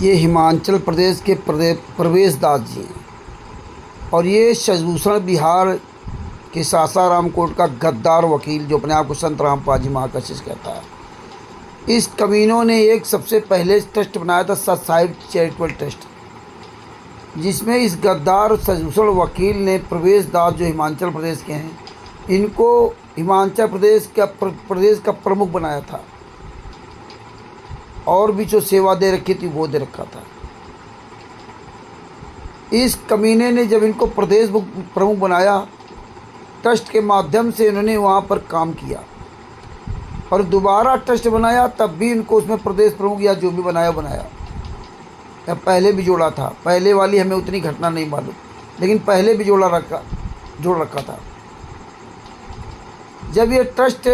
ये हिमाचल प्रदेश के प्रवेश दास जी हैं और ये शशिभूषण बिहार के सासाराम कोर्ट का गद्दार वकील जो अपने आप को संत रामपाल महाकशिश कहता है। इस कमीनों ने एक सबसे पहले ट्रस्ट बनाया था सत साहिब चैरिटेबल ट्रस्ट, जिसमें इस गद्दार शशिभूषण वकील ने प्रवेश दास जो हिमाचल प्रदेश के हैं, इनको हिमाचल प्रदेश का प्रमुख बनाया था और भी जो सेवा दे रखी थी वो दे रखा था। इस कमीने ने जब इनको प्रदेश प्रमुख बनाया, ट्रस्ट के माध्यम से इन्होंने वहाँ पर काम किया और दोबारा ट्रस्ट बनाया, तब भी इनको उसमें प्रदेश प्रमुख या जो भी बनाया या पहले भी जोड़ा था। पहले वाली हमें उतनी घटना नहीं मालूम, लेकिन पहले भी जोड़ रखा था। जब ये ट्रस्ट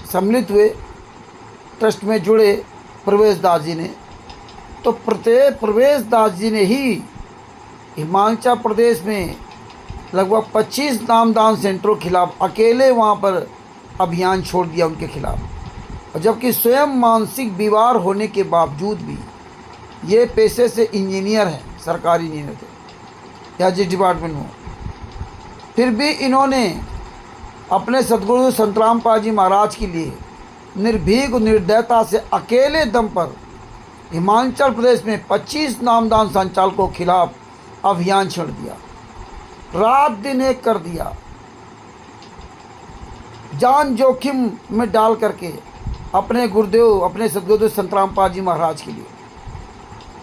सम्मिलित हुए, ट्रस्ट में जुड़े प्रवेश दास जी ने, तो प्रवेश दास जी ने ही हिमाचल प्रदेश में लगभग 25 नामदान सेंटरों के खिलाफ अकेले वहाँ पर अभियान छोड़ दिया उनके खिलाफ। और जबकि स्वयं मानसिक बीमार होने के बावजूद भी ये पेशे से इंजीनियर हैं, सरकारी इंजीनियर थे या जिस डिपार्टमेंट में हो, फिर भी इन्होंने अपने सदगुरु संत रामपाल जी महाराज के लिए निर्भीक निर्दयता से अकेले दम पर हिमाचल प्रदेश में 25 नामदान संचालकों के खिलाफ अभियान छेड़ दिया। रात दिन एक कर दिया, जान जोखिम में डाल करके अपने गुरुदेव, अपने सदगुरुदेव संत रामपाल जी महाराज के लिए।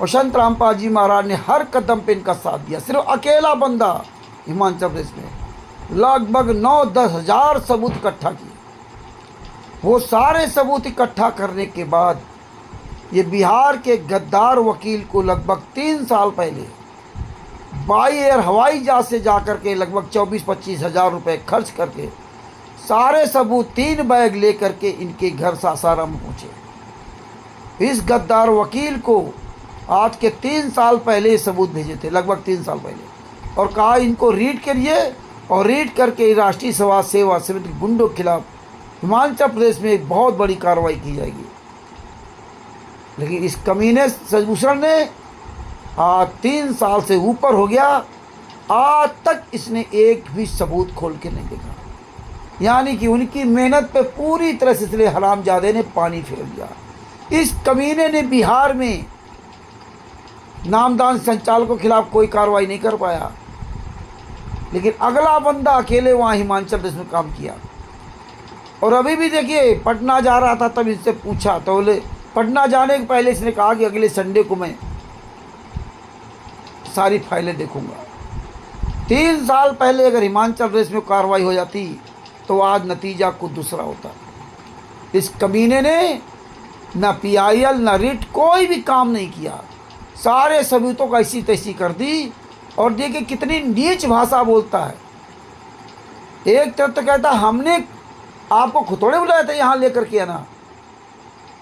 और संत रामपाल जी महाराज ने हर कदम पे इनका साथ दिया। सिर्फ अकेला बंदा हिमाचल प्रदेश में लगभग 9-10 हज़ार सबूत इकट्ठा किए। वो सारे सबूत इकट्ठा करने के बाद ये बिहार के गद्दार वकील को लगभग 3 साल पहले बाई एयर हवाई जहाज से जा कर के लगभग 24-25 हज़ार रुपये खर्च करके सारे सबूत 3 बैग ले करके इनके घर सासाराम पहुँचे। इस गद्दार वकील को आज के 3 साल पहले सबूत भेजे थे, लगभग 3 साल पहले, और कहा इनको रीड करिए और रीड करके राष्ट्रीय समाज सेवा समिति गुंडों के खिलाफ हिमाचल प्रदेश में एक बहुत बड़ी कार्रवाई की जाएगी। लेकिन इस कमीने शशिभूषण ने 3 साल से ऊपर हो गया, आज तक इसने एक भी सबूत खोल के नहीं देखा। यानी कि उनकी मेहनत पे पूरी तरह से इसलिए हरामजादे ने पानी फेर दिया। इस कमीने ने बिहार में नामदान संचालकों के खिलाफ कोई कार्रवाई नहीं कर पाया, लेकिन अगला बंदा अकेले वहाँ हिमाचल प्रदेश में काम किया। और अभी भी देखिए, पटना जा रहा था तब इससे पूछा तो बोले पटना जाने के पहले इसने कहा कि अगले संडे को मैं सारी फाइलें देखूंगा। 3 साल पहले अगर हिमाचल प्रदेश में कार्रवाई हो जाती तो आज नतीजा कुछ दूसरा होता। इस कमीने ने न PIL न रिट कोई भी काम नहीं किया, सारे सबूतों का ऐसी तैसी कर दी। और देखिए कितनी नीच भाषा बोलता है। एक तरफ तो कहता हमने आपको खुद थोड़े बुलाया था यहाँ लेकर के आना।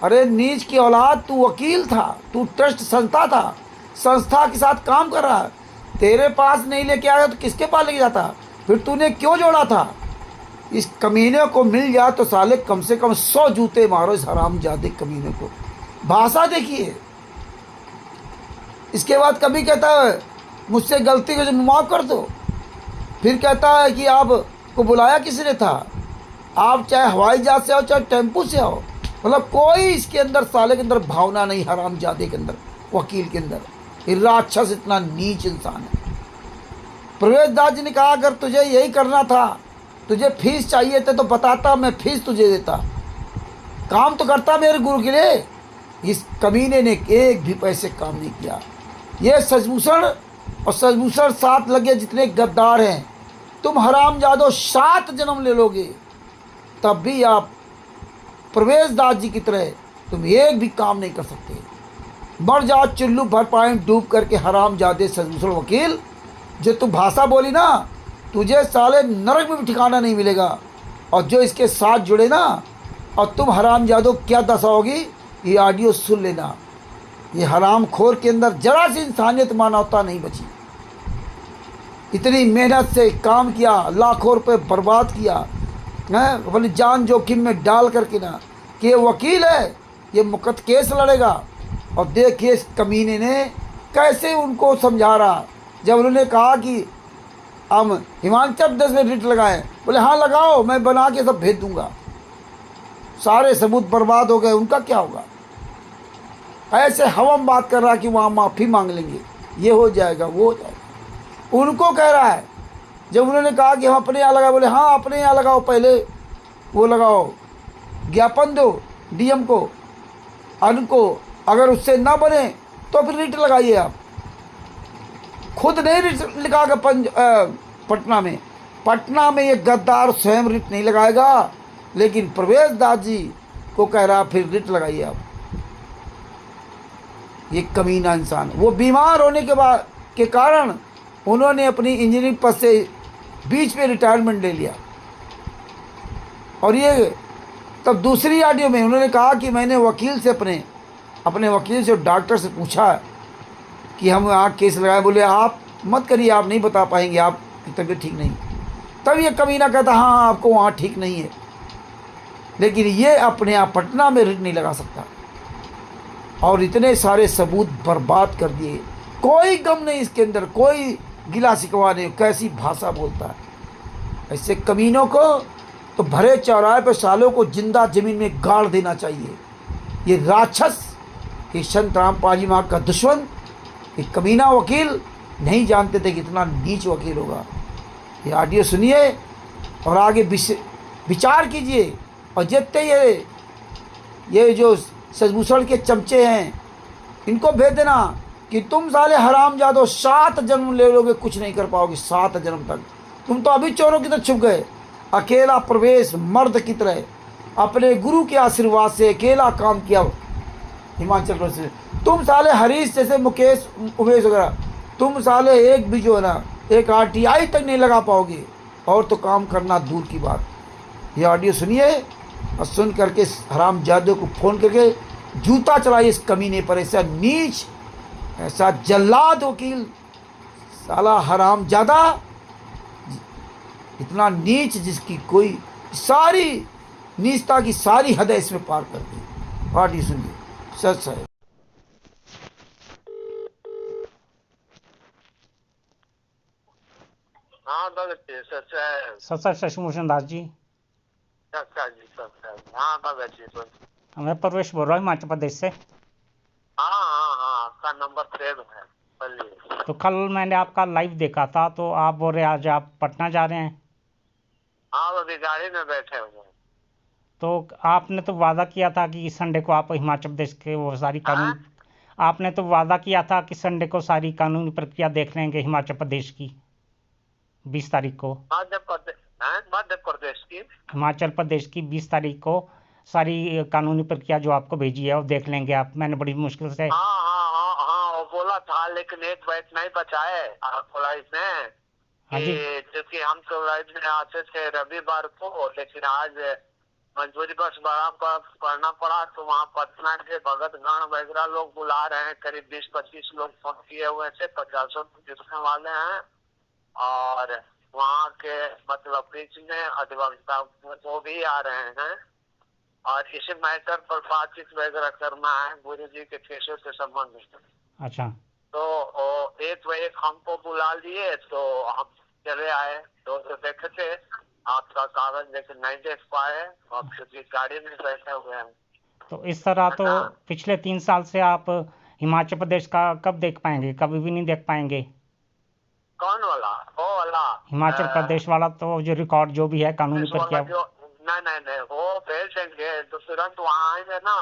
अरे नीच की औलाद, तू वकील था, तू ट्रस्ट संस्था था, संस्था के साथ काम कर रहा है, तेरे पास नहीं लेके आया तो किसके पास लेके जाता? फिर तूने क्यों जोड़ा था? इस कमीने को मिल जाए तो साले कम से कम 100 जूते मारो इस हरामजादे कमीने को। भाषा देखिए। इसके बाद कभी कहता है मुझसे गलती को माफ़ कर दो, फिर कहता है कि आपको बुलाया किसने था? आप चाहे हवाई जहाज से आओ चाहे टेम्पू से आओ, मतलब कोई इसके अंदर साले के अंदर भावना नहीं, हरामजादे के अंदर, वकील के अंदर। ये राक्षस इतना नीच इंसान है। प्रवेश दास जी ने कहा अगर तुझे यही करना था, तुझे फीस चाहिए थे तो बताता, मैं फीस तुझे देता, काम तो करता मेरे गुरु के लिए। इस कमीने ने एक भी पैसे काम नहीं किया। ये शशिभूषण और शशिभूषण साथ लगे जितने गद्दार हैं, तुम हरामजादो 7 जन्म ले लोगे तब भी आप प्रवेश दास जी की तरह तुम एक भी काम नहीं कर सकते। मर जाओ चुल्लू भर पानी डूब करके हरामजादे शशिभूषण वकील। जो तू भाषा बोली ना, तुझे साले नरक में भी ठिकाना नहीं मिलेगा। और जो इसके साथ जुड़े ना, और तुम हरामजादो क्या दशा होगी, ये ऑडियो सुन लेना। ये हरामखोर के अंदर जरा सी इंसानियत मानवता नहीं बची। इतनी मेहनत से काम किया, लाखों रुपए बर्बाद किया, अपनी जान जोखिम में डाल करके ना कि ये वकील है, ये मुकद केस लड़ेगा और देखिए इस कमीने ने कैसे उनको समझा रहा। जब उन्होंने कहा कि हम हिमाचल प्रदेश में रिट लगाएं, बोले हाँ लगाओ, मैं बना के सब भेज दूंगा। सारे सबूत बर्बाद हो गए, उनका क्या होगा? ऐसे हवम बात कर रहा कि वहाँ माफ़ी मांग लेंगे, ये हो जाएगा, वो हो जाएगा। उनको कह रहा है, जब उन्होंने कहा कि हम अपने यहाँ लगाओ, बोले हाँ अपने यहाँ लगाओ, पहले वो लगाओ, ज्ञापन दो डीएम को, उनको, अगर उससे ना बने तो फिर रिट लगाइए। आप खुद नहीं रिट लिखा पटना में ये गद्दार स्वयं रिट नहीं लगाएगा, लेकिन प्रवेश दास जी को कह रहा फिर रिट लगाइए आप। ये कमीना इंसान, वो बीमार होने के कारण उन्होंने अपनी इंजीनियरिंग पद से बीच में रिटायरमेंट ले लिया। और ये तब दूसरी ऑडियो में उन्होंने कहा कि मैंने वकील से अपने वकील से, डॉक्टर से पूछा कि हम यहाँ केस लगाए। बोले आप मत करिए, आप नहीं बता पाएंगे, आपकी तबीयत ठीक नहीं। तब ये कमीना कहता हाँ आपको वहाँ ठीक नहीं है, लेकिन ये अपने आप पटना में रिट नहीं लगा सकता। और इतने सारे सबूत बर्बाद कर दिए, कोई गम नहीं इसके अंदर, कोई गिला शिकवा नहीं। कैसी भाषा बोलता है। ऐसे कमीनों को तो भरे चौराहे पर सालों को जिंदा जमीन में गाड़ देना चाहिए। ये राक्षस, ये संत रामपाल जी महाराज का दुश्मन, ये कमीना वकील नहीं जानते थे कि इतना नीच वकील होगा। ये ऑडियो सुनिए और आगे विचार कीजिए। और जितने ये जो सजभूषण के चमचे हैं, इनको भेज देना कि तुम साले हरामजादो 7 जन्म ले लोगे, कुछ नहीं कर पाओगे 7 जन्म तक। तुम तो अभी चोरों की तरह छुप गए। अकेला प्रवेश मर्द की तरह अपने गुरु के आशीर्वाद से अकेला काम किया हिमाचल प्रदेश में। तुम साले हरीश जैसे मुकेश उमेश वगैरह, तुम साले एक भी जो है ना, एक आरटीआई तक नहीं लगा पाओगे, और तो काम करना दूर की बात। ये ऑडियो सुनिए और सुन करके हरामजादों को फ़ोन करके जूता चलाइए इस कमीने पर। ऐसा नीच, ऐसा जल्लाद वकील, साला हरामजादा, इतना नीच जिसकी कोई सारी नीचता की सारी हदें इसमें पार कर दी। ऑडियो सुनिए, सच है। हाँ भगत जी, सच है। सर शशिभूषण दास जी। अच्छा जी, सच है। हाँ भगत जी, सुन। मैं प्रवेश बोल रहा हूँ हिमाचल प्रदेश से। हाँ हाँ हाँ, आपका नंबर सेव है। बोलिए। तो कल मैंने आपका लाइव देखा था, तो आप बोल रहे आज आप पटना जा रहे हैं। हाँ, अभी गाड़ी में बैठे हुए हैं। तो आपने तो वादा किया था कि संडे को आप हिमाचल प्रदेश के वो सारी कानून, आपने तो वादा किया था कि संडे को सारी कानूनी प्रक्रिया देख लेंगे हिमाचल प्रदेश की 20 तारीख को। मध्य प्रदेश की, हिमाचल प्रदेश की 20 तारीख को सारी कानूनी प्रक्रिया जो आपको भेजी है वो देख लेंगे आप। मैंने बड़ी मुश्किल से, हाँ हाँ हाँ हाँ, वो बोला था, लेकिन एक बैठ नहीं बचा है आपको लाइव में। हाँ जी, क्योंकि हम तो लाइव में आते थे रविवार को, लेकिन आज मजबूरी बस बड़ा पढ़ना पड़ा। तो वहाँ पटना के भगत गण वगैरह लोग बुला रहे हैं, करीब 20-25 लोग फोन किए हुए थे, 50 जुटने वाले हैं। और वहाँ के मतलब बीच में अधिवक्ता वो भी आ रहे हैं, और इसी मैटर पर बातचीत वगैरह करना है गुरु जी के केसों से संबंधित। अच्छा। तो एक हमको बुला लिए, तो हम चले आए। तो देखे थे आपका कागज, लेकिन नहीं देख पाए, और क्योंकि गाड़ी में बैठे हुए हैं। तो इस तरह तो पिछले 3 साल से आप हिमाचल प्रदेश का कब देख पाएंगे? कभी भी नहीं देख पाएंगे। कौन वाला? वो वाला हिमाचल प्रदेश वाला तो जो रिकॉर्ड जो भी है कानूनी प्रक्रिया, नहीं, वो भेज देंगे तो तुरंत वहाँ आएंगे ना।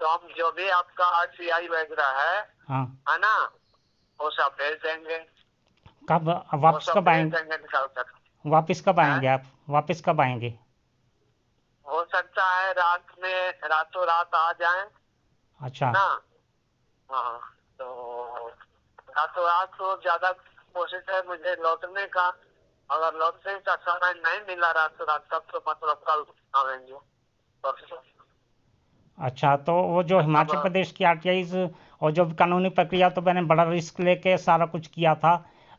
तो हम जो भी आपका आरटीआई वगैरह है, हाँ, है ना, वो सब भेज देंगे। कब वापस कब आएंगे? निकाल कर। वापस कब आएंगे आप? वापस कब आएंगे? हो सकता है रात में, रातों रात आ जाएं अच्छा ना। हाँ, तो रातों रात तो ज्यादा कोशिश है मुझे लौटने का। अगर लौटने का समय नहीं मिला रातों रात, तब तो मतलब कल आवेंगे, परसों। अच्छा, तो वो जो हिमाचल प्रदेश की आरटीआई और जो कानूनी प्रक्रिया, तो मैंने बड़ा रिस्क लेके सारा कुछ किया था।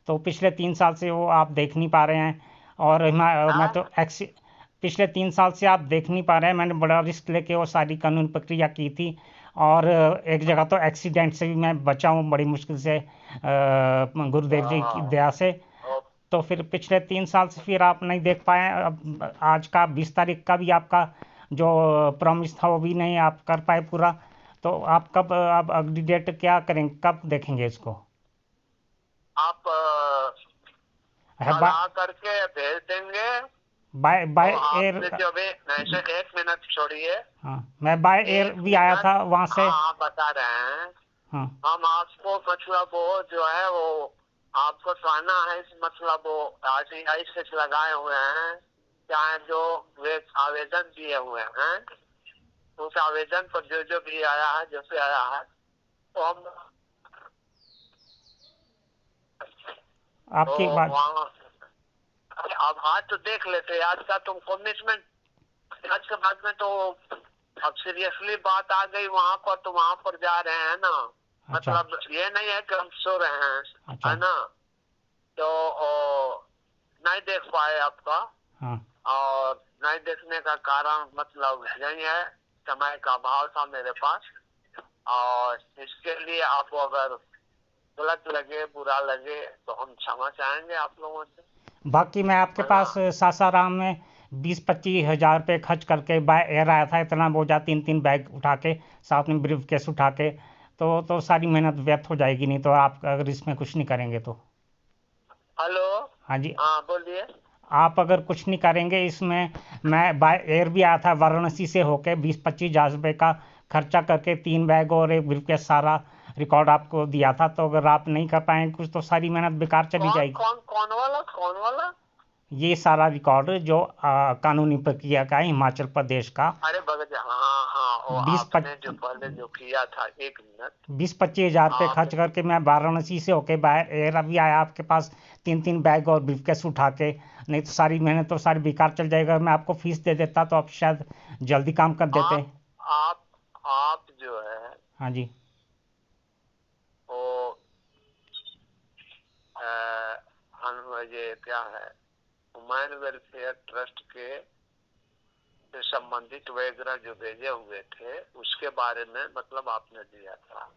तो पिछले 3 साल से वो आप देख नहीं पा रहे हैं। और मैं तो पिछले 3 साल से आप देख नहीं पा रहे हैं। मैंने बड़ा रिस्क लेके वो सारी कानूनी प्रक्रिया की थी, और एक जगह तो एक्सीडेंट से भी मैं बचा हूँ बड़ी मुश्किल से, गुरुदेव जी की दया से। और तो फिर पिछले 3 साल से फिर आप नहीं देख पाए। अब आज का 20 तारीख का भी आपका जो प्रॉमिस था वो भी नहीं आप कर पाए पूरा। तो आप कब, अब अगली डेट क्या करेंगे, कब देखेंगे इसको? आप है कल आ करके भेज देंगे। बाय बाय और एयर। आपने जो भी ऐसे 1 मिनट छोड़िए, हाँ, मैं बाय एयर 1 भी आया मिनट। था वहाँ से। हाँ हाँ, बता रहे हैं। हाँ हम आपको मतलब वो जो है वो आपको थाना है, मतलब वो RTI से लगाए हुए हैं, चाहे जो वे आवेदन दिए हुए हैं, उस आवेदन पर जो जो भी आया है, जैसे आया है तो हम तो आपकी बात। वहाँ अब आज तो देख लेते। आज का तुम कमिटमेंट, आज के बाद में तो अब सीरियसली बात आ गई वहाँ पर, तो वहाँ पर जा रहे हैं ना। अच्छा मतलब ये नहीं है कि हम सो रहे हैं, अच्छा। है ना। तो नहीं देख पाए आपका। हाँ और नहीं देखने का कारण मतलब यही है, समय का अभाव था मेरे पास। और इसके लिए आपको अगर गलत लगे, बुरा लगे, तो हम क्षमा चाहेंगे आप लोगों से, बाकी मैं आपके है ना। पास सासाराम में 20-25 हज़ार रुपये खर्च करके बाय एयर आया था, इतना बोझा 3-3 बैग उठा के, साथ में ब्रीफ केस उठा के। तो सारी मेहनत व्यर्थ हो जाएगी नहीं तो आप अगर इसमें कुछ नहीं करेंगे तो। हेलो। हाँ जी। हाँ बोलिए। आप अगर कुछ नहीं करेंगे इसमें, मैं बाय एयर भी आया था वाराणसी से होके, 20-25 हज़ार रुपये का खर्चा करके 3 बैग और एक ब्रीफकेस, सारा रिकॉर्ड आपको दिया था। तो अगर आप नहीं कर पाएंगे कुछ तो सारी मेहनत बेकार चली कौन जाएगी। कौन कौन वाला, कौन वाला? ये सारा रिकॉर्ड जो कानूनी प्रक्रिया का है हिमाचल प्रदेश का। अरे भगत, हाँ हाँ, वो बीस आपने जो पहले जो किया था, 1 मिनट। 20-25 हज़ार रुपये आप खर्च करके मैं वाराणसी से होके बाय एयर अभी आया आपके पास, 3-3 बैग और ब्रीफकेस उठा के। नहीं तो सारी मेहनत तो सारी बेकार चल जाएगा। मैं आपको फीस दे देता तो आप शायद जल्दी काम कर देते। आप आप आप जो है हाँ जी। वो ये क्या है, ह्यूमन वेलफेयर ट्रस्ट के से संबंधित वगैरह जो भेजे हुए थे, उसके बारे में मतलब आपने दिया था।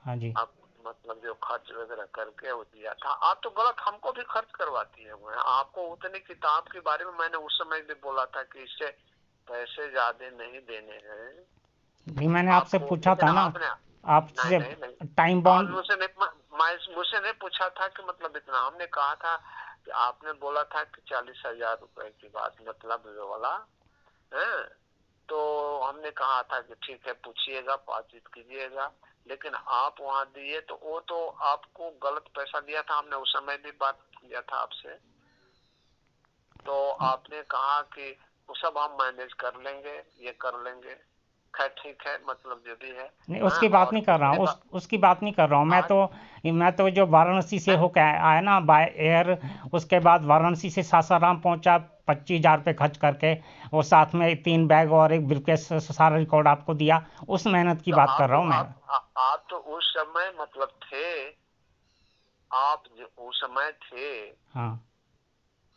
हाँ जी। आप मतलब जो खर्च वगैरह करके वो दिया था। आप तो गलत हमको भी खर्च करवाती है वो। आपको उतनी किताब के बारे में मैंने उस समय भी बोला था कि इससे पैसे ज्यादा नहीं देने हैं नहीं, मैंने आपसे आपको, पूछा लेकिन था ना, आपने नहीं आपसे नहीं नहीं। टाइम और बाउंड। मुझसे नहीं पूछा था कि मतलब इतना। हमने कहा था कि आपने बोला था कि 40,000 रुपए की बात, मतलब ये वाला है। तो हमने कहा था कि ठीक है, पूछिएगा, बातचीत कीजिएगा। लेकिन आप वहाँ दिए तो वो तो आपको गलत पैसा दिया था। हमने उस समय भी बात किया था आपसे, तो आपने कहा कि वो सब हम मैनेज कर लेंगे, ये कर लेंगे। खैर ठीक है, मतलब जो भी है। नहीं, हाँ, उसकी बात और नहीं कर रहा दूसरी हूँ, बात उसकी बात नहीं कर रहा हूँ। आज मैं तो जो वाराणसी से होकर आया ना बाय एयर, उसके बाद वाराणसी से सासाराम पहुंचा 25 हज़ार रुपये खर्च करके, और साथ में 3 बैग और एक ब्रीफकेस, सारा रिकॉर्ड आपको दिया। उस मेहनत की तो बात कर रहा हूँ मैं। आप तो उस समय मतलब थे, आप जो उस समय थे। हाँ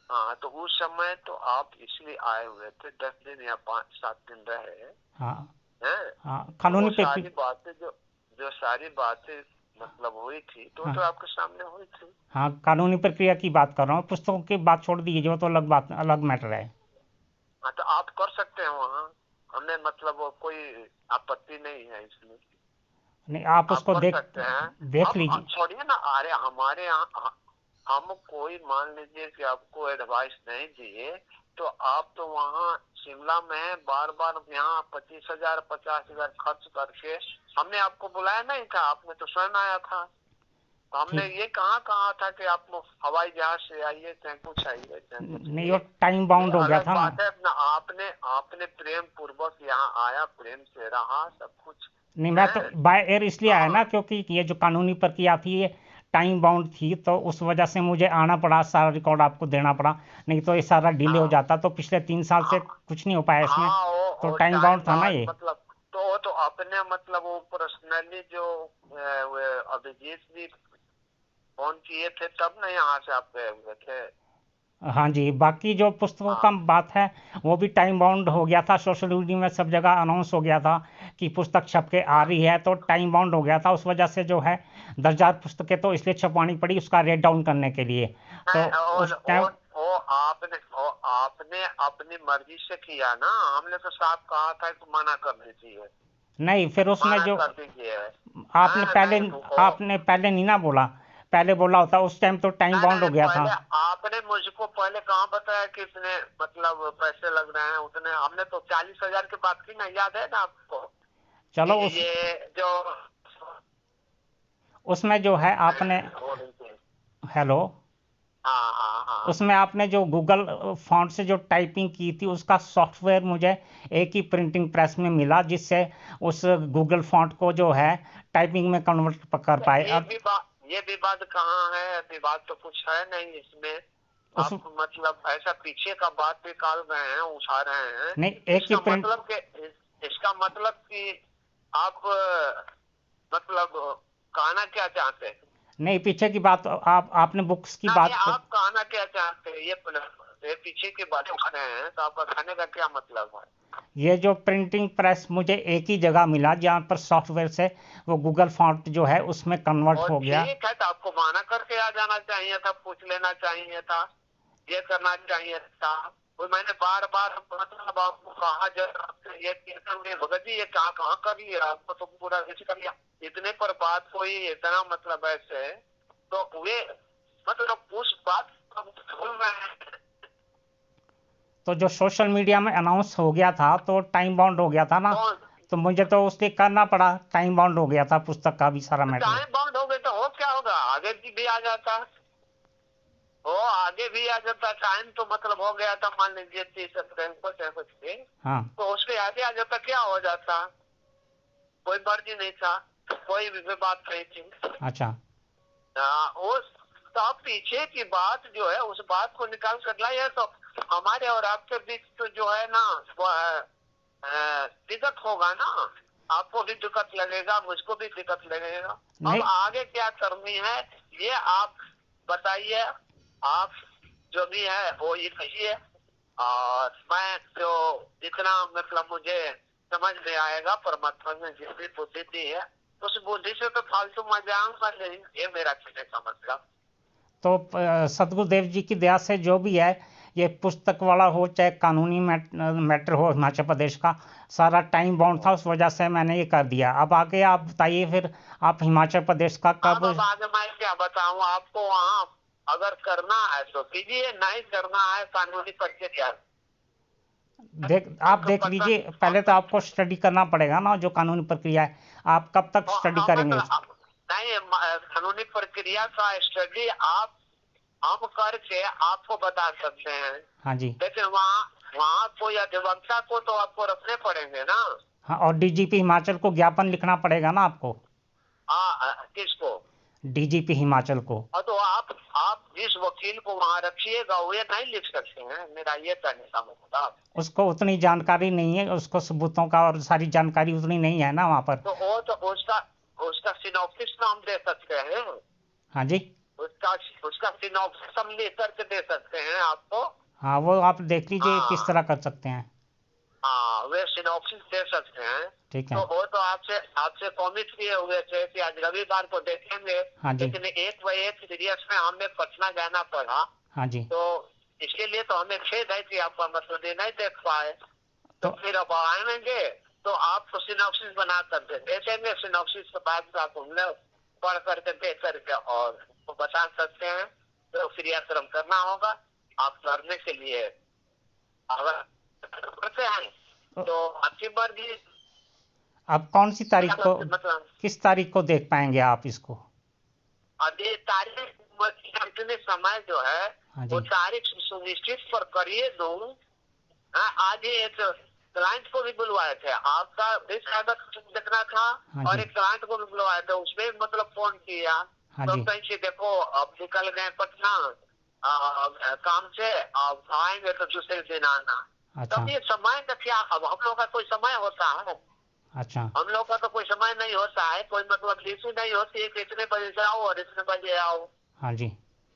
हाँ, तो उस समय तो आप इसलिए आए हुए थे, 10 दिन या 5-7 दिन रहे हाँ हैं। हाँ। तो वो कानूनी पे सारी बातें जो जो सारी बातें मतलब हुई थी, तो वो हाँ तो आपके सामने हुई थी। हाँ, कानूनी प्रक्रिया की बात कर रहा हूँ, पुस्तकों की बात छोड़ दीजिए, वो तो अलग बात, अलग मैटर है। हाँ, तो आप कर सकते हैं वहाँ। हमें मतलब वो कोई आपत्ति नहीं है इसमें। नहीं, आप आप उसको कर देख सकते हैं। देख अब लीजिए। छोड़िए ना, अरे हमारे यहाँ हम कोई मान लीजिए कि आपको एडवाइस नहीं दिए, तो आप तो वहाँ शिमला में बार बार यहाँ 25,000 50,000 खर्च करके हमने आपको बुलाया नहीं था। आपने तो स्वयं आया था। तो हमने ठीक। ये कहा था कि आप हवाई जहाज से आइए, चाहे कुछ आइए, चाहे कुछ नहीं, भी। वो टाइम ये बाउंड हो गया अलग था ना। बात है अपना। आपने आपने प्रेम पूर्वक यहाँ आया, प्रेम से रहा, सब कुछ नहीं, मैं तो है। बाय एयर इसलिए आया ना हाँ क्योंकि ये जो कानूनी प्रक्रिया थी ये टाइम बाउंड थी, तो उस वजह से मुझे आना पड़ा, सारा रिकॉर्ड आपको देना पड़ा। नहीं तो ये सारा डिले हो हाँ जाता, तो पिछले 3 साल से हाँ कुछ नहीं हो पाया इसमें। हाँ, तो वो टाइम टाइम बाउंड था ना बाद ये। मतलब, तो वो तो अपने मतलब वो पर्सनली जो वो अभिजीत जी फोन किए थे, तब ना यहाँ से आप गए हुए थे। हाँ जी, बाकी जो पुस्तकों का हाँ बात है वो भी टाइम बाउंड हो गया था, सोशल मीडिया में सब जगह अनाउंस हो गया था की पुस्तक छप के आ रही है तो टाइम बाउंड हो गया था, उस वजह से जो है 10,000 पुस्तकें तो इसलिए छपवानी पड़ी उसका रेट डाउन करने के लिए। तो उस टाइम आपने अपनी मर्जी से किया ना, हमने तो साफ कहा था कि मना कर दीजिए, नहीं, फिर उसमें मना जो कर दीजिए। आपने पहले नहीं आपने पहले नहीं ना बोला, पहले बोला होता उस टाइम तो टाइम बाउंड हो गया था। पहले आपने मुझको पहले कहाँ बताया कि इतने मतलब पैसे लग रहे हैं उतने, हमने तो 40,000 की बात की ना, याद है ना आपको? चलो उस ये जो उसमें जो है आपने, हेलो, हाँ उसमें आपने जो गूगल फॉन्ट से जो टाइपिंग की थी उसका सॉफ्टवेयर मुझे एक ही प्रिंटिंग प्रेस में मिला, जिससे उस गूगल फॉन्ट को जो है टाइपिंग में कन्वर्ट कर पाए। अब ये विवाद कहाँ है? विवाद तो कुछ है नहीं इसमें। उस आप मतलब ऐसा पीछे का बात निकाल रहे हैं, उठा रहे हैं। नहीं, एक ही प्रिंट, इसका मतलब कि आप मतलब कहना क्या चाहते हैं? नहीं, पीछे की बात आपने बुक्स की बात आप कहना क्या चाहते हैं? ये पीछे की बात उठा रहे हैं तो आपका कहने का क्या मतलब है? ये जो प्रिंटिंग प्रेस मुझे एक ही जगह मिला जहाँ पर सॉफ्टवेयर से वो गूगल फॉन्ट जो है उसमें कन्वर्ट हो गया। ठीक है, तो आपको माना करके आ जाना चाहिए था, पूछ लेना चाहिए था, ये करना चाहिए था। तो मैंने बार बार मतलब आपको कहा, जब ये भगत जी ये कहाँ कर लिया, आपको तो पूरा कर लिया, इतने पर बात कोई इतना मतलब ऐसे तो वे मतलब उस बात को भूल रहे हैं। तो जो सोशल मीडिया में अनाउंस हो गया था तो टाइम बाउंड हो गया था ना, तो मुझे तो उसके करना पड़ा, टाइम बाउंड हो गया था पुस्तक का भी सारा मैटर। टाइम बाउंड हो गए तो हो क्या होगा, आगे भी आ जाता, वो आगे भी आ जाता। टाइम तो मतलब हो गया था, मान लीजिए 30 अप्रैल को चाहे कुछ भी, हाँ, तो उसके आगे आ जाता, क्या हो जाता? कोई मर्जी नहीं था, कोई भी बात नहीं थी। अच्छा, उस सब पीछे की बात जो है उस बात को निकाल कर लाया, तो हमारे और आपके बीच तो जो है ना वो दिक्कत होगा ना, आपको भी दिक्कत लगेगा, मुझको भी दिक्कत लगेगा। अब आगे क्या करनी है ये आप बताइए, आप जो भी है वो ये कहिए, और मैं जो जितना मतलब मुझे समझ में आएगा, परमात्मा ने जितनी बुद्धि दी है उस बुद्धि से तो फालतू मजा आऊंगा नहीं, ये मेरा कहने का मतलब। तो सदगुरुदेव जी की दया से जो भी है, ये पुस्तक वाला हो चाहे कानूनी मैटर हो, हिमाचल प्रदेश का सारा टाइम बाउंड था, उस वजह से मैंने ये कर दिया। अब आगे आप बताइए फिर, आप हिमाचल प्रदेश का कब? अब आगे मैं क्या बताऊं आपको, वहाँ अगर करना है तो कीजिए, नहीं करना है कानूनी प्रक्रिया आप देख लीजिए, पहले तो आपको स्टडी करना पड़ेगा ना जो कानूनी प्रक्रिया है, आप कब तक स्टडी करेंगे? नहीं, कानूनी प्रक्रिया का स्टडी आप हम करके आपको बता सकते हैं। हाँ जी, लेकिन वहाँ कोई अधिवक्ता को तो आपको रखने पड़ेंगे ना। हाँ, और डीजीपी हिमाचल को ज्ञापन लिखना पड़ेगा ना आपको। किसको? डीजीपी हिमाचल को। तो आप जिस वकील को वहाँ रखिएगा वो ये नहीं लिख सकते हैं, मेरा ये कहने का मतलब। उसको उतनी जानकारी नहीं है, उसको सबूतों का और सारी जानकारी उतनी नहीं है ना वहाँ पर। तो वो तो उसका सिनॉप्सिस नाम दे सकते हैं। हाँ जी, उसका सिनॉप्सिस हम लेकर के दे सकते हैं आपको। हाँ, वो आप देख लीजिए किस तरह कर सकते हैं। हाँ, वे सिनॉप्सिस दे सकते हैं। ठीक है। तो वो तो आपसे कॉमिट किए हुए थे कि आज रविवार को देखेंगे। हाँ जी, लेकिन एक बार एक सीरियस में हमें पटना जाना पड़ा। हाँ जी, तो इसके लिए तो हमें खेद है कि आपका मतलब ये नहीं देख पाए। तो फिर अब आएंगे तो आपको सिनॉप्सिस बना कर दे देंगे। सिनॉप्सिस के बाद आप हमने पढ़ करके देख करके और तो बता सकते हैं। तो क्रियाक्रम करना होगा। आप करने के लिए अगर करते हैं तो अच्छी मर्जी। अब कौन सी तारीख को, मतलब किस तारीख को देख पाएंगे आप इसको? अभी तारीख समय जो है वो तारीख सुनिश्चित पर करिए दूं। आज ही एक क्लाइंट को भी बुलवाए थे, आपका भी कागज देखना था और एक क्लाइंट को भी बुलवाए थे, उसमें मतलब फोन किया। तो कहीं से देखो अब निकल गए पटना काम से, अब आएंगे तो दूसरे दिन आना। तब ये समय का क्या, अब हम लोग का कोई समय होता है? अच्छा, हम लोग का तो कोई समय नहीं होता है, कोई मतलब ड्यूटी नहीं होती है कि इतने बजे से आओ और इतने बजे आओ। हाँ जी,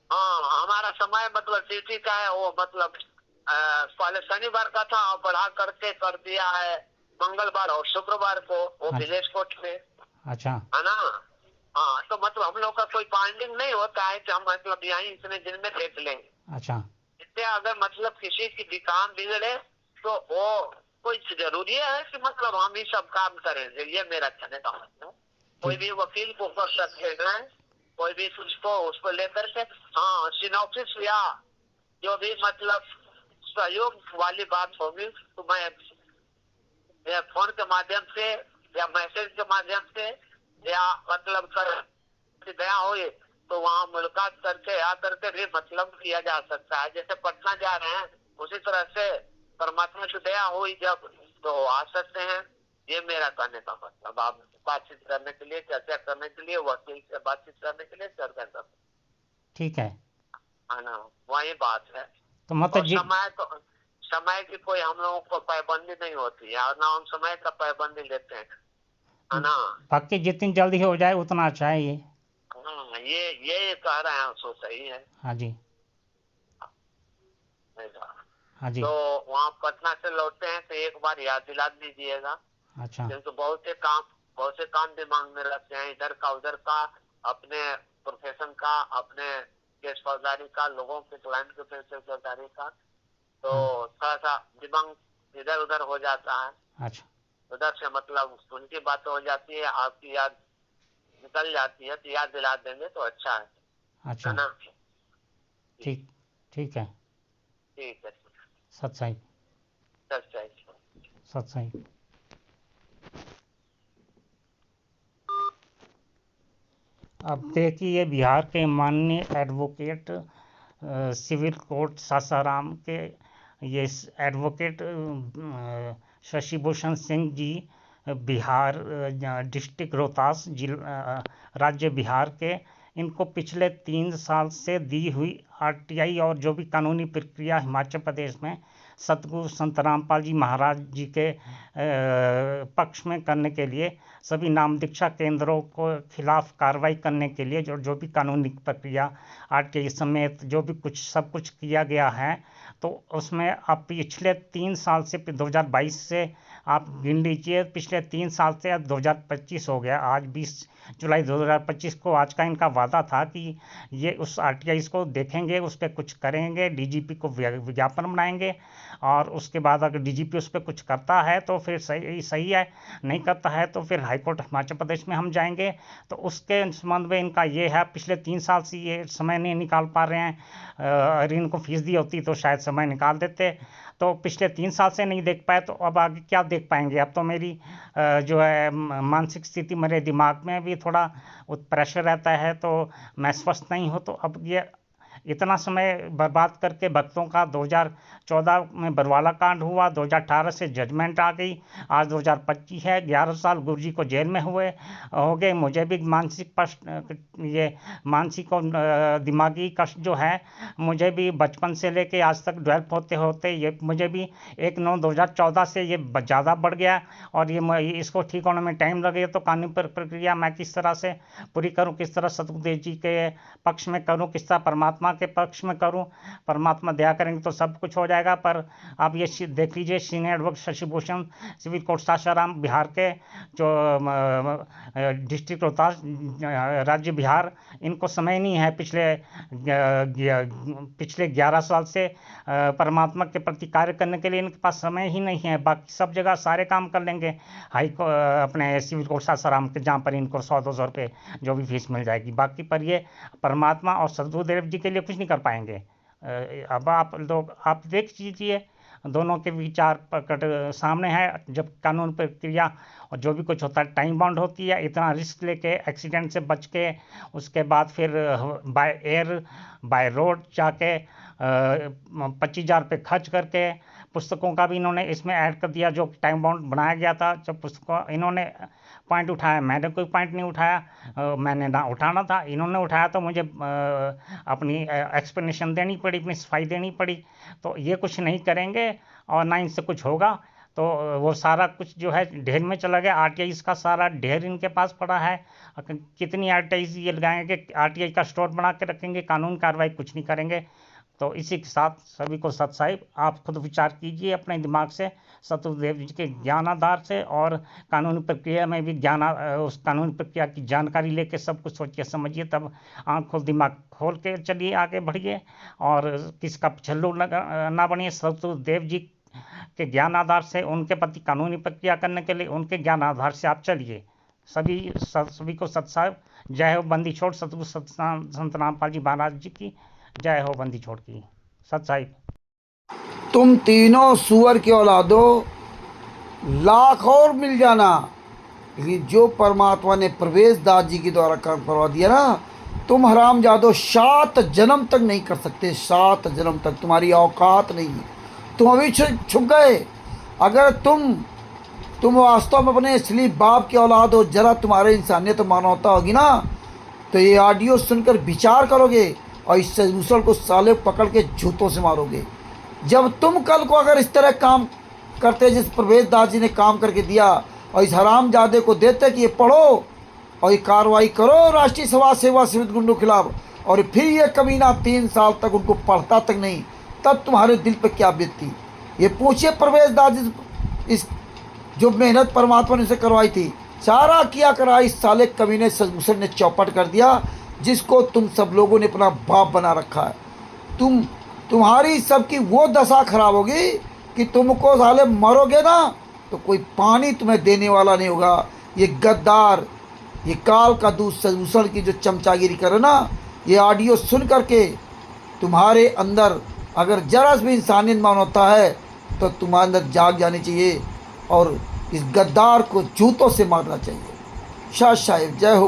हाँ, हमारा समय मतलब ड्यूटी का है वो मतलब पहले शनिवार का था, बढ़ा करके कर दिया है मंगलवार और शुक्रवार को वो अच्छा। विलेज कोर्ट में, अच्छा। है ना। हाँ, तो मतलब हम लोग का कोई बाइंडिंग नहीं होता है कि हम मतलब यहीं इतने दिन में देख लेंगे। अच्छा। इससे अगर मतलब किसी की भी काम बिगड़े तो वो कोई जरूरी है कि मतलब हम ही सब काम करेंगे, ये मेरा कहने का मतलब। कोई भी वकील को कर सकते हैं, कोई भी उसको लेकर के, हाँ, सिनॉप्सिस या जो भी मतलब सहयोग वाली बात होगी तो मैं फोन के माध्यम से या मैसेज के माध्यम से या मतलब कर गया हो तो वहाँ मुलाकात करके आकर के भी मतलब किया जा सकता है। जैसे पटना जा रहे हैं उसी तरह से परमात्मा की दया हुई जब तो आ सकते हैं। ये मेरा कहने का मतलब। आप बातचीत करने के लिए, चर्चा करने के लिए, वकील से बातचीत करने के लिए चर्चा कर, ठीक है। है ना, वही बात है। तो मतलब और जी, समय की कोई हम लोगों को पाबंदी नहीं होती है और ना हम समय का पाबंदी लेते हैं, है ना। बाकी जितनी जल्दी हो जाए उतना अच्छा है ये। ये कह रहे हैं सो सही है। हाँ जी। हाँ जी। तो वहाँ पटना से लौटते हैं तो एक बार याद दिला दीजिएगा, अच्छा। क्योंकि बहुत से काम दिमाग में रखते हैं, इधर का उधर का, अपने प्रोफेशन का, अपने केस फौजदारी का, लोगों के क्लाइंट के केस फौजदारी का, तो हाँ। थोड़ा सा दिमाग इधर उधर हो जाता है। अच्छा। उधर से मतलब उनकी बात हो जाती है, आपकी याद निकल जाती है, तो याद दिला देंगे तो अच्छा है अच्छा। ना। ठीक। ठीक है। ठीक है, सत्संग। सच्चाई। सत्संग। अब देखिए, बिहार के माननीय एडवोकेट सिविल कोर्ट सासाराम के ये एडवोकेट शशि भूषण सिंह जी बिहार डिस्ट्रिक्ट रोहतास राज्य बिहार के, इनको पिछले 3 साल से दी हुई आरटीआई और जो भी कानूनी प्रक्रिया हिमाचल प्रदेश में सतगुरु संत रामपाल जी महाराज जी के पक्ष में करने के लिए सभी नाम दीक्षा केंद्रों को खिलाफ कार्रवाई करने के लिए जो भी कानूनी प्रक्रिया आरटीआई समेत जो भी कुछ सब कुछ किया गया है, तो उसमें अब पिछले 3 साल से 2022 से आप गिन लीजिए, पिछले 3 साल से अब 2025 हो गया। आज 20 जुलाई 2025 को आज का इनका वादा था कि ये उस आरटीआई को देखेंगे, उस पर कुछ करेंगे, डीजीपी को विज्ञापन बनाएंगे और उसके बाद अगर डीजीपी उस पर कुछ करता है तो फिर सही है, नहीं करता है तो फिर हाईकोर्ट हिमाचल प्रदेश में हम जाएंगे। तो उसके संबंध में इनका ये है, पिछले 3 साल से ये समय नहीं निकाल पा रहे हैं। अगर इनको फीस दी होती तो शायद समय निकाल देते, तो पिछले 3 साल से नहीं देख पाए तो अब आगे क्या देख पाएंगे। अब तो मेरी जो है मानसिक स्थिति, मेरे दिमाग में भी थोड़ा प्रेशर रहता है, तो मैं स्वस्थ नहीं हूँ। तो अब ये इतना समय बर्बाद करके भक्तों का 2014 में बरवाला कांड हुआ, 2018 से जजमेंट आ गई, आज 2025 है, 11 साल गुरुजी को जेल में हो गए। मुझे भी मानसिक कष्ट, ये मानसिक और दिमागी कष्ट जो है मुझे भी बचपन से लेके आज तक डेवलप होते होते ये मुझे भी 1/9/2014 से ये ज़्यादा बढ़ गया और ये इसको ठीक होने में टाइम लगेगा। तो कानूनी प्रक्रिया मैं किस तरह से पूरी करूँ, किस तरह सतगुरुदेव जी के पक्ष में करूँ, किस तरह परमात्मा के पक्ष में करूं। परमात्मा दया करेंगे तो सब कुछ हो जाएगा। पर आप ये देख लीजिए, senior advocate Shashi Bhushan civil court Sasaram Bihar के, जो डिस्ट्रिक्ट रोहतास राज्य बिहार, इनको समय नहीं है पिछले 11 साल से परमात्मा के प्रति कार्य करने के लिए इनके पास समय ही नहीं है। बाकी सब जगह सारे काम कर लेंगे, अपने सिविल कोर्ट सासाराम के, जहाँ पर इनको 100-200 रुपये जो भी फीस मिल जाएगी। बाकी पर ये परमात्मा और सतगुरुदेव जी के लिए कुछ नहीं कर पाएंगे। अब आप देख लीजिए, दोनों के विचार प्रकट सामने है। जब कानून प्रक्रिया और जो भी कुछ होता है टाइम बाउंड होती है, इतना रिस्क लेके एक्सीडेंट से बच के उसके बाद फिर बाय एयर बाय रोड जाके 25,000 रुपये खर्च करके, पुस्तकों का भी इन्होंने इसमें ऐड कर दिया जो टाइम बाउंड बनाया गया था। जब पुस्तकों इन्होंने पॉइंट उठाया, मैंने कोई पॉइंट नहीं उठाया, मैंने ना उठाना था, इन्होंने उठाया तो मुझे अपनी एक्सप्लेनेशन देनी पड़ी, अपनी सफाई देनी पड़ी। तो ये कुछ नहीं करेंगे और ना इनसे कुछ होगा। तो वो सारा कुछ जो है ढेर में चला गया। आरटीआई का सारा ढेर इनके पास पड़ा है। कितनी आरटीआई ये लगाएंगे, आरटीआई का स्टोर बना के रखेंगे, कानून कार्रवाई कुछ नहीं करेंगे। तो इसी के साथ सभी को सत साहिब आप खुद विचार कीजिए अपने दिमाग से, शत्रुदेव जी के ज्ञान आधार से, और कानूनी प्रक्रिया में भी उस कानूनी प्रक्रिया की जानकारी लेके सब कुछ सोचिए समझिए, तब आँख खोल दिमाग खोल के चलिए, आगे बढ़िए और किसका पिछल्लू ना बनिए। शत्रुदेव जी के ज्ञान आधार से उनके प्रति कानूनी प्रक्रिया करने के लिए उनके ज्ञान आधार से आप चलिए। सभी को सत साहिब। जय हो बंदी छोड़ सतगुरु संत रामपाल जी महाराज जी की जय हो, बंदी छोड़ की। सत साहिब। तुम तीनों सुअर के औलादो लाख और मिल जाना, लेकिन जो परमात्मा ने प्रवेश दास जी के द्वारा कर्म करवा दिया ना, तुम हरामजादो 7 जन्म तक नहीं कर सकते। 7 जन्म तक तुम्हारी औकात नहीं है, तुम अभी छुप गए। अगर तुम वास्तव में अपने असली बाप की औलाद हो, जरा तुम्हारे इंसानियत मानवता होगी ना, तो ये ऑडियो सुनकर विचार करोगे और इस मुसल को साले पकड़ के जूतों से मारोगे। जब तुम कल को अगर इस तरह काम करते जिस प्रवेश दास जी ने काम करके दिया, और इस हरामजादे को देते कि ये पढ़ो और ये कार्रवाई करो राष्ट्रीय समाज सेवा समिति गुंडों के खिलाफ, और फिर ये कमीना 3 साल तक उनको पढ़ता तक नहीं, तब तुम्हारे दिल पे क्या बीतती। ये पूछिए प्रवेश दास जी, इस जो मेहनत परमात्मा ने उसे करवाई थी, सारा किया करा इस साले कमीने मुसल ने चौपट कर दिया, जिसको तुम सब लोगों ने अपना बाप बना रखा है। तुम्हारी सबकी वो दशा खराब होगी कि तुमको साले मरोगे ना तो कोई पानी तुम्हें देने वाला नहीं होगा। ये गद्दार, ये काल का दूध मुसल की जो चमचागिरी करे ना, ये ऑडियो सुन करके तुम्हारे अंदर अगर जरा भी इंसानियत मानवता है तो तुम्हारे अंदर जाग जानी चाहिए और इस गद्दार को जूतों से मारना चाहिए। शाह साहिब। जय हो